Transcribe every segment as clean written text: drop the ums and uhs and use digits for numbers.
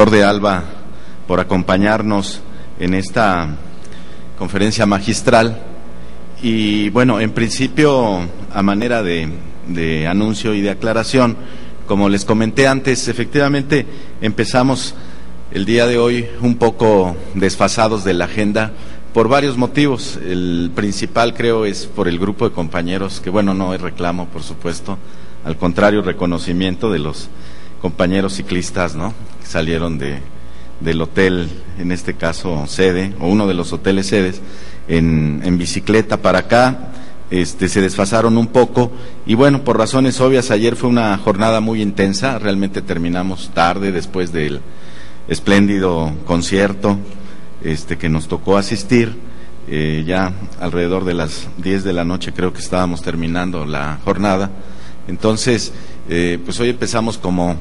de Alba por acompañarnos en esta conferencia magistral. Y bueno, en principio, a manera de anuncio y de aclaración, como les comenté antes, efectivamente empezamos el día de hoy un poco desfasados de la agenda por varios motivos. El principal, creo, es por el grupo de compañeros, que bueno, no es reclamo, por supuesto, al contrario, reconocimiento de los compañeros ciclistas, ¿no?, que salieron del hotel, en este caso sede, o uno de los hoteles sedes, en bicicleta para acá. Se desfasaron un poco y bueno, por razones obvias, ayer fue una jornada muy intensa, realmente terminamos tarde después del espléndido concierto que nos tocó asistir, ya alrededor de las 10 de la noche creo que estábamos terminando la jornada. Entonces, pues hoy empezamos como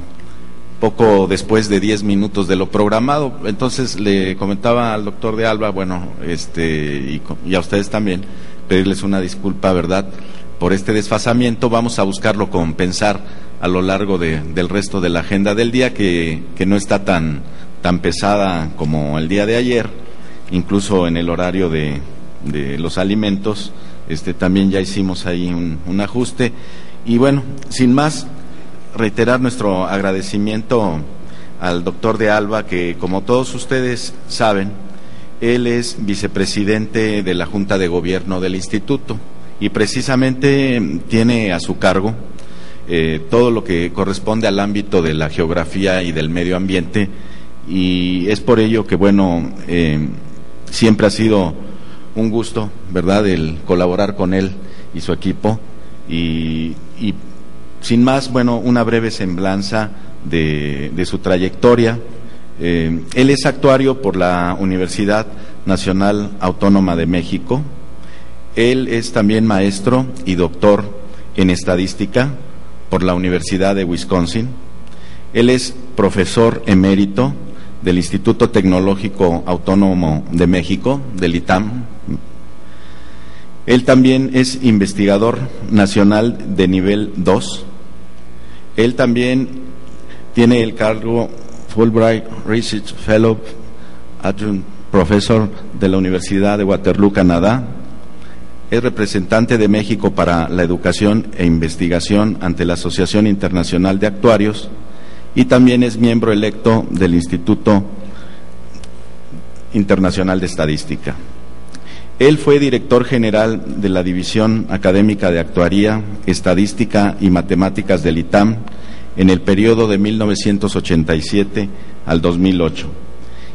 poco después de 10 minutos de lo programado. Entonces le comentaba al doctor de Alba, bueno, y a ustedes también, pedirles una disculpa, ¿verdad?, por este desfasamiento. Vamos a buscarlo compensar a lo largo del resto de la agenda del día, que no está tan pesada como el día de ayer, incluso en el horario de los alimentos, también ya hicimos ahí un ajuste. Y bueno, sin más, reiterar nuestro agradecimiento al doctor de Alba, que como todos ustedes saben, él es vicepresidente de la Junta de Gobierno del Instituto y precisamente tiene a su cargo todo lo que corresponde al ámbito de la geografía y del medio ambiente, y es por ello que bueno, siempre ha sido un gusto, ¿verdad?, el colaborar con él y su equipo. Y sin más, bueno, una breve semblanza de su trayectoria. Él es actuario por la Universidad Nacional Autónoma de México. Él es también maestro y doctor en estadística por la Universidad de Wisconsin. Él es profesor emérito del Instituto Tecnológico Autónomo de México, del ITAM. Él también es investigador nacional de nivel 2. Él también tiene el cargo Fulbright Research Fellow, Adjunct Professor de la Universidad de Waterloo, Canadá. Es representante de México para la educación e investigación ante la Asociación Internacional de Actuarios y también es miembro electo del Instituto Internacional de Estadística. Él fue director general de la División Académica de Actuaría, Estadística y Matemáticas del ITAM en el periodo de 1987 al 2008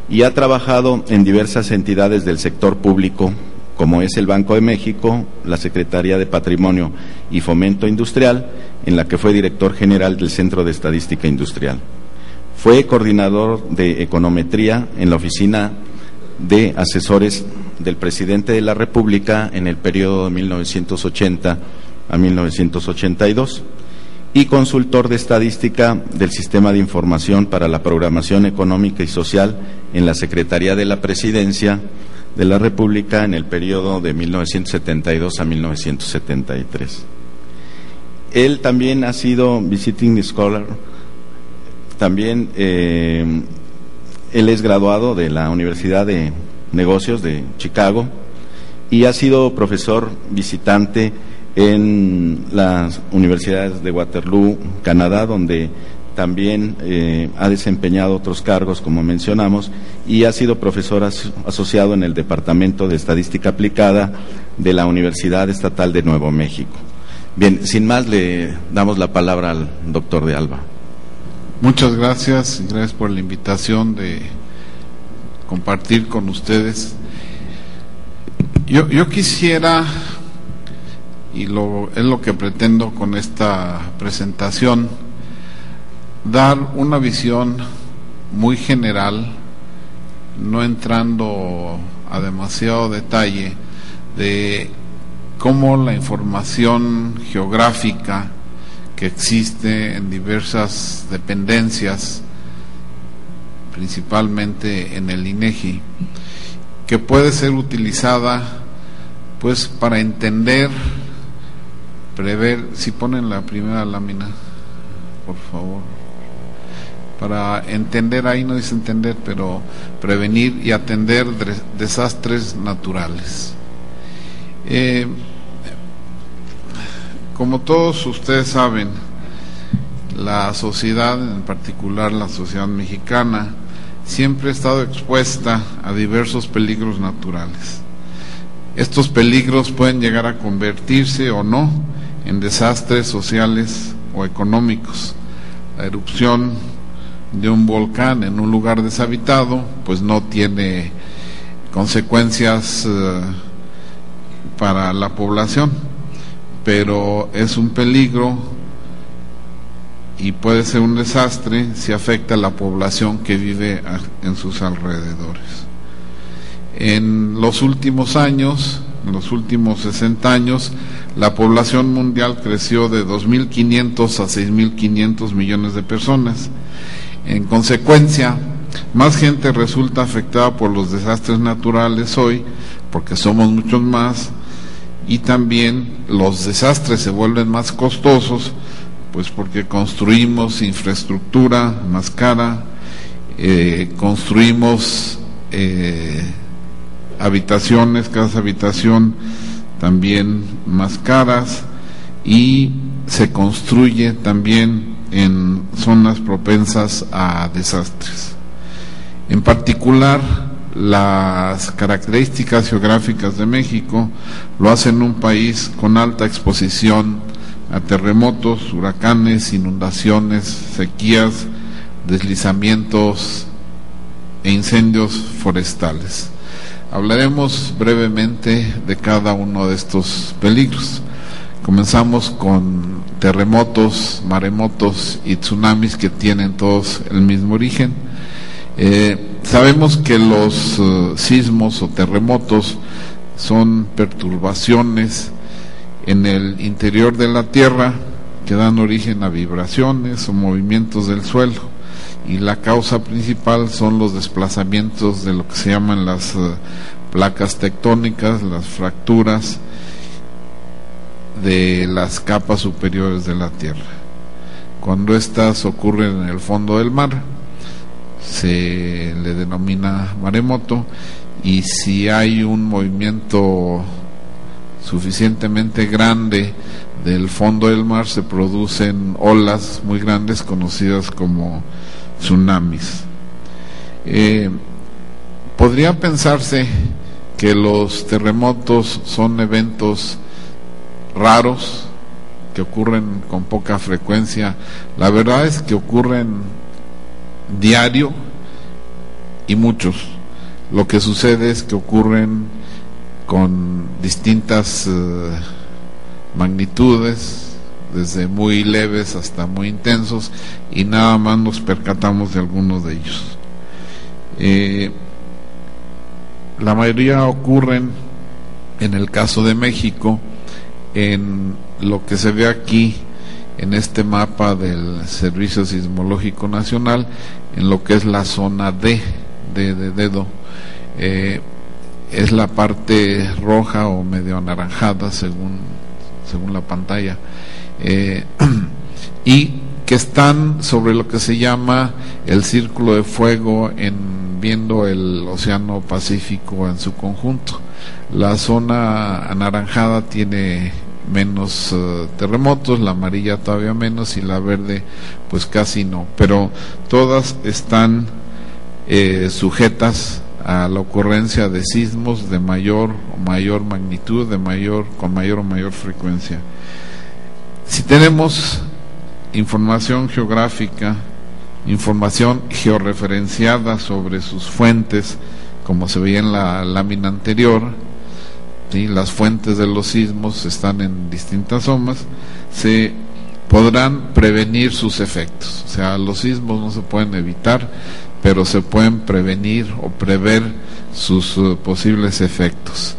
y ha trabajado en diversas entidades del sector público, como es el Banco de México, la Secretaría de Patrimonio y Fomento Industrial, en la que fue director general del Centro de Estadística Industrial. Fue coordinador de econometría en la Oficina de Asesores del Presidente de la República en el periodo de 1980 a 1982 y consultor de estadística del Sistema de Información para la Programación Económica y Social en la Secretaría de la Presidencia de la República en el periodo de 1972 a 1973. Él también ha sido Visiting Scholar, también él es graduado de la Universidad de Negocios de Chicago y ha sido profesor visitante en las universidades de Waterloo, Canadá, donde también ha desempeñado otros cargos, como mencionamos, y ha sido profesor asociado en el Departamento de Estadística Aplicada de la Universidad Estatal de Nuevo México. Bien, sin más, le damos la palabra al doctor de Alba. Muchas gracias por la invitación de compartir con ustedes. Yo quisiera, y es lo que pretendo con esta presentación, dar una visión muy general, no entrando a demasiado detalle, de cómo la información geográfica que existe en diversas dependencias, principalmente en el INEGI, que puede ser utilizada pues para entender, prever. Si ponen la primera lámina, por favor, para entender, ahí no dice entender, pero prevenir y atender desastres naturales. Como todos ustedes saben, la sociedad, en particular la sociedad mexicana, siempre ha estado expuesta a diversos peligros naturales. Estos peligros pueden llegar a convertirse o no en desastres sociales o económicos. La erupción de un volcán en un lugar deshabitado pues no tiene consecuencias para la población, pero es un peligro y puede ser un desastre si afecta a la población que vive en sus alrededores. En los últimos años, en los últimos 60 años, la población mundial creció de 2.500 a 6.500 millones de personas. En consecuencia, más gente resulta afectada por los desastres naturales hoy, porque somos muchos más, y también los desastres se vuelven más costosos, pues porque construimos infraestructura más cara, construimos habitaciones, casas habitación también más caras, y se construye también en zonas propensas a desastres. En particular, las características geográficas de México lo hacen un país con alta exposición a terremotos, huracanes, inundaciones, sequías, deslizamientos e incendios forestales. Hablaremos brevemente de cada uno de estos peligros. Comenzamos con terremotos, maremotos y tsunamis, que tienen todos el mismo origen. Sabemos que los sismos o terremotos son perturbaciones en el interior de la Tierra que dan origen a vibraciones o movimientos del suelo, y la causa principal son los desplazamientos de lo que se llaman las placas tectónicas, las fracturas de las capas superiores de la Tierra. Cuando estas ocurren en el fondo del mar, se le denomina maremoto, y si hay un movimiento suficientemente grande del fondo del mar, se producen olas muy grandes conocidas como tsunamis. Podría pensarse que los terremotos son eventos raros, que ocurren con poca frecuencia. La verdad es que ocurren diario y muchos. Lo que sucede es que ocurren con distintas magnitudes, desde muy leves hasta muy intensos, y nada más nos percatamos de algunos de ellos. La mayoría ocurren, en el caso de México, en lo que se ve aquí en este mapa del Servicio Sismológico Nacional, en lo que es la zona D de dedo. Es la parte roja o medio anaranjada según la pantalla, y que están sobre lo que se llama el círculo de fuego, viendo el Océano Pacífico en su conjunto. La zona anaranjada tiene menos terremotos, la amarilla todavía menos, y la verde pues casi no, pero todas están sujetas a la ocurrencia de sismos de mayor o mayor magnitud, con mayor o mayor frecuencia. Si tenemos información geográfica, información georreferenciada sobre sus fuentes, como se veía en la lámina anterior, ¿sí? Las fuentes de los sismos están en distintas zonas, se podrán prevenir sus efectos. O sea, los sismos no se pueden evitar, pero se pueden prevenir o prever sus posibles efectos.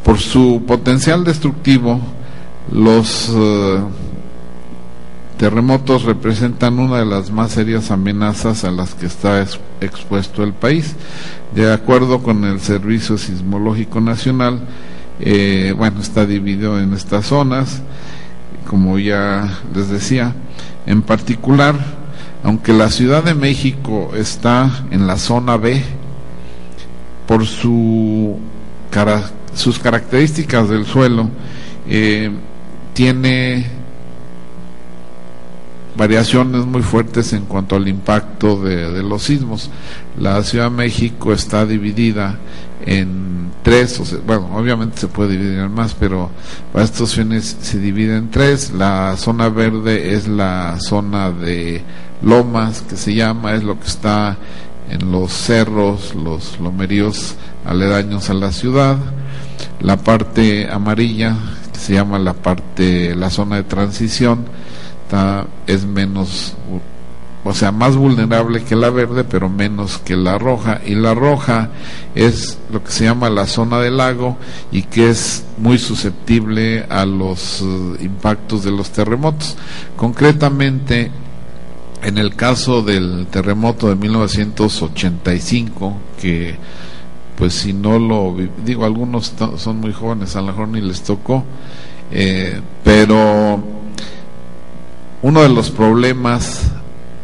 Por su potencial destructivo, los terremotos representan una de las más serias amenazas a las que está expuesto el país. De acuerdo con el Servicio Sismológico Nacional, está dividido en estas zonas, como ya les decía. En particular, Aunque la Ciudad de México está en la zona B, por sus características del suelo, tiene variaciones muy fuertes en cuanto al impacto de los sismos. La Ciudad de México está dividida en tres, bueno, obviamente se puede dividir en más, pero para estos fines se divide en tres. La zona verde es la zona de lomas, que se llama, es lo que está en los cerros, los lomeríos aledaños a la ciudad. La parte amarilla, que se llama la zona de transición, es menos, o sea, más vulnerable que la verde, pero menos que la roja. Y la roja es lo que se llama la zona del lago, y que es muy susceptible a los impactos de los terremotos. Concretamente, en el caso del terremoto de 1985, que pues si no lo digo, algunos son muy jóvenes, a lo mejor ni les tocó, pero uno de los problemas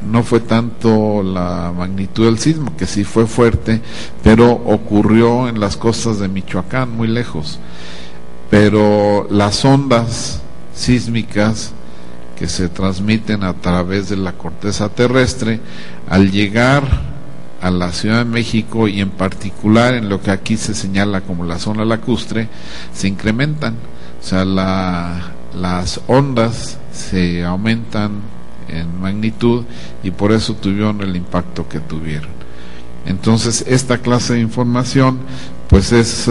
no fue tanto la magnitud del sismo, que sí fue fuerte, pero ocurrió en las costas de Michoacán, muy lejos. Pero las ondas sísmicas que se transmiten a través de la corteza terrestre, al llegar a la Ciudad de México, y en particular en lo que aquí se señala como la zona lacustre, se incrementan. O sea, las ondas se aumentan en magnitud, y por eso tuvieron el impacto que tuvieron. Entonces, esta clase de información pues es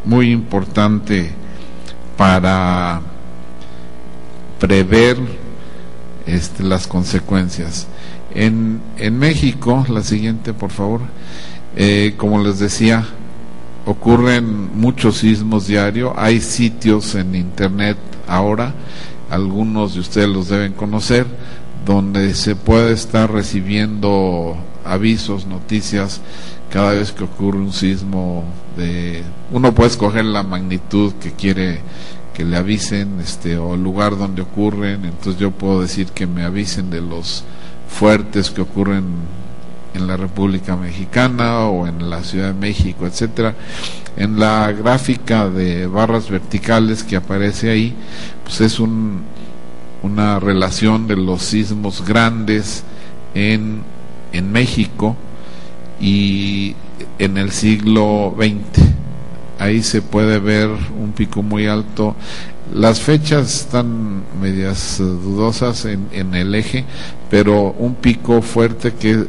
muy importante para prever las consecuencias. En México, la siguiente por favor, como les decía, ocurren muchos sismos diarios. Hay sitios en internet ahora, algunos de ustedes los deben conocer, donde se puede estar recibiendo avisos, noticias cada vez que ocurre un sismo. Uno puede escoger la magnitud que quiere que le avisen, o el lugar donde ocurren. Entonces yo puedo decir que me avisen de los fuertes que ocurren en la República Mexicana o en la Ciudad de México, etcétera. En la gráfica de barras verticales que aparece ahí, pues es una relación de los sismos grandes en México y en el siglo XX. Ahí se puede ver un pico muy alto. Las fechas están medias dudosas en el eje, pero un pico fuerte que